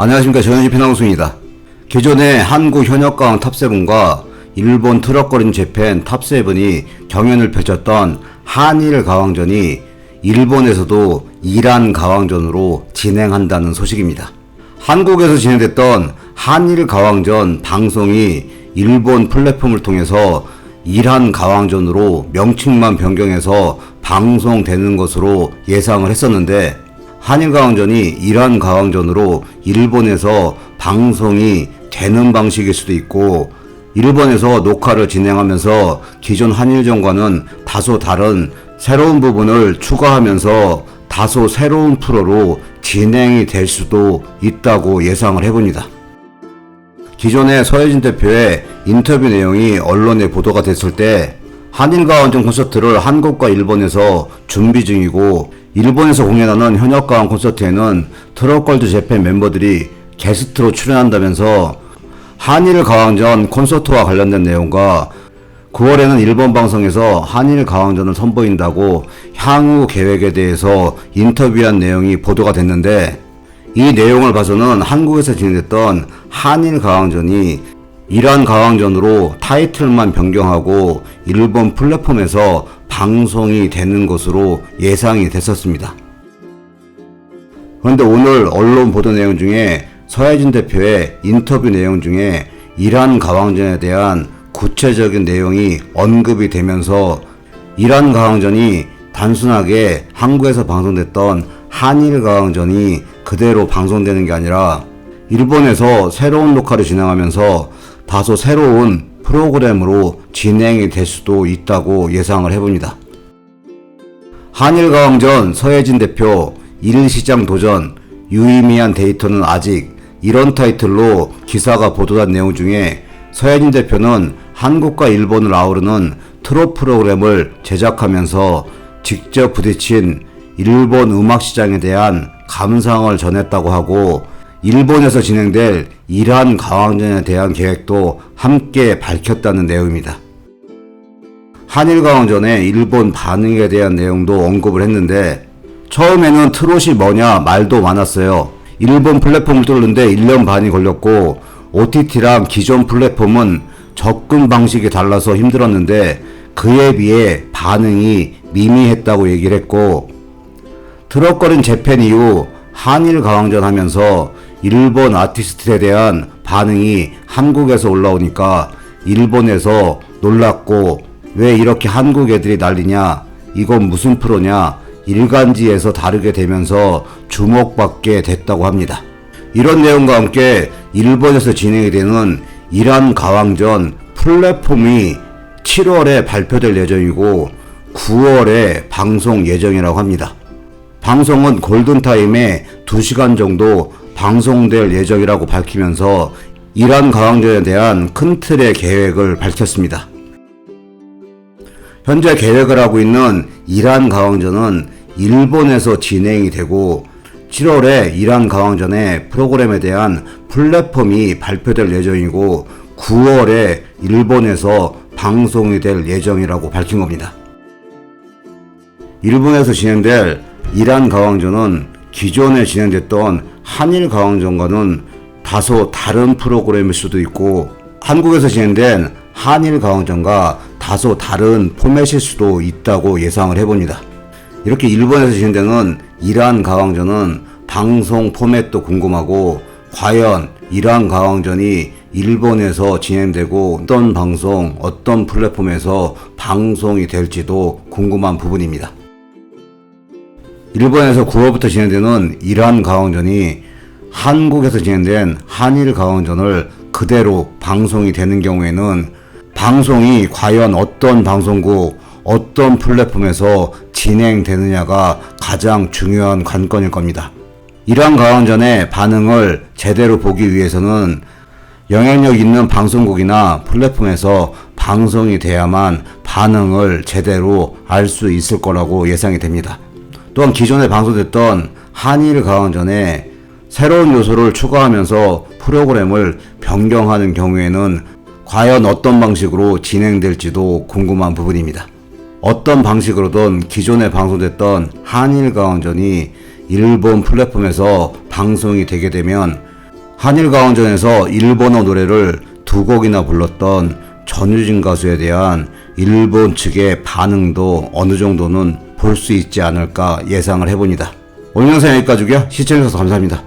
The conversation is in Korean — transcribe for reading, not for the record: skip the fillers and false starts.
안녕하십니까. 정현진 피나우스입니다. 기존의 한국 현역가왕 탑7과 일본 트럭거린 재팬 탑7이 경연을 펼쳤던 한일 가왕전이 일본에서도 이란 가왕전으로 진행한다는 소식입니다. 한국에서 진행됐던 한일 가왕전 방송이 일본 플랫폼을 통해서 이란 가왕전으로 명칭만 변경해서 방송되는 것으로 예상을 했었는데, 한일 가왕전이 이란 가왕전으로 일본에서 방송이 되는 방식일 수도 있고, 일본에서 녹화를 진행하면서 기존 한일전과는 다소 다른 새로운 부분을 추가하면서 다소 새로운 프로로 진행이 될 수도 있다고 예상을 해봅니다. 기존의 서혜진 대표의 인터뷰 내용이 언론에 보도가 됐을 때 한일 가왕전 콘서트를 한국과 일본에서 준비 중이고, 일본에서 공연하는 현역 가왕 콘서트에는 트럭걸드 재팬 멤버들이 게스트로 출연한다면서 한일 가왕전 콘서트와 관련된 내용과 9월에는 일본 방송에서 한일 가왕전을 선보인다고 향후 계획에 대해서 인터뷰한 내용이 보도가 됐는데, 이 내용을 봐서는 한국에서 진행됐던 한일 가왕전이 이란 가왕전으로 타이틀만 변경하고 일본 플랫폼에서 방송이 되는 것으로 예상이 됐었습니다. 그런데 오늘 언론 보도 내용 중에 서혜진 대표의 인터뷰 내용 중에 이란 가왕전에 대한 구체적인 내용이 언급이 되면서 이란 가왕전이 단순하게 한국에서 방송됐던 한일 가왕전이 그대로 방송되는 게 아니라 일본에서 새로운 녹화를 진행하면서 다소 새로운 프로그램으로 진행이 될 수도 있다고 예상을 해봅니다. 한일 가왕전 서혜진 대표 1시장 도전 유의미한 데이터는 아직, 이런 타이틀로 기사가 보도된 내용 중에 서혜진 대표는 한국과 일본을 아우르는 트롯 프로그램을 제작하면서 직접 부딪힌 일본 음악 시장에 대한 감상을 전했다고 하고, 일본에서 진행될 이란 가왕전에 대한 계획도 함께 밝혔다는 내용입니다. 한일 가왕전의 일본 반응에 대한 내용도 언급을 했는데, 처음에는 트롯이 뭐냐 말도 많았어요. 일본 플랫폼을 뚫는데 1년 반이 걸렸고, OTT랑 기존 플랫폼은 접근 방식이 달라서 힘들었는데 그에 비해 반응이 미미했다고 얘기를 했고, 트럭거린 재팬 이후 한일 가왕전 하면서 일본 아티스트에 대한 반응이 한국에서 올라오니까 일본에서 놀랐고, 왜 이렇게 한국 애들이 난리냐, 이건 무슨 프로냐, 일간지에서 다루게 되면서 주목받게 됐다고 합니다. 이런 내용과 함께 일본에서 진행이 되는 이란 가왕전 플랫폼이 7월에 발표될 예정이고 9월에 방송 예정이라고 합니다. 방송은 골든타임에 2시간 정도 방송될 예정이라고 밝히면서 이란 가왕전에 대한 큰 틀의 계획을 밝혔습니다. 현재 계획을 하고 있는 이란 가왕전은 일본에서 진행이 되고, 7월에 이란 가왕전의 프로그램에 대한 플랫폼이 발표될 예정이고 9월에 일본에서 방송이 될 예정이라고 밝힌 겁니다. 일본에서 진행될 이란 가왕전은 기존에 진행됐던 한일 가왕전과는 다소 다른 프로그램일 수도 있고, 한국에서 진행된 한일 가왕전과 다소 다른 포맷일 수도 있다고 예상을 해봅니다. 이렇게 일본에서 진행되는 이란 가왕전은 방송 포맷도 궁금하고, 과연 이란 가왕전이 일본에서 진행되고 어떤 방송, 어떤 플랫폼에서 방송이 될지도 궁금한 부분입니다. 일본에서 9월부터 진행되는 이란 가왕전이 한국에서 진행된 한일 가왕전을 그대로 방송이 되는 경우에는 방송이 과연 어떤 방송국, 어떤 플랫폼에서 진행되느냐가 가장 중요한 관건일 겁니다. 이란 가왕전의 반응을 제대로 보기 위해서는 영향력 있는 방송국이나 플랫폼에서 방송이 돼야만 반응을 제대로 알 수 있을 거라고 예상이 됩니다. 또한 기존에 방송됐던 한일 가왕전에 새로운 요소를 추가하면서 프로그램을 변경하는 경우에는 과연 어떤 방식으로 진행될지도 궁금한 부분입니다. 어떤 방식으로든 기존에 방송됐던 한일 가왕전이 일본 플랫폼에서 방송이 되게 되면 한일 가왕전에서 일본어 노래를 2곡이나 불렀던 전유진 가수에 대한 일본 측의 반응도 어느 정도는 볼 수 있지 않을까 예상을 해봅니다. 오늘 영상 여기까지고요. 시청해주셔서 감사합니다.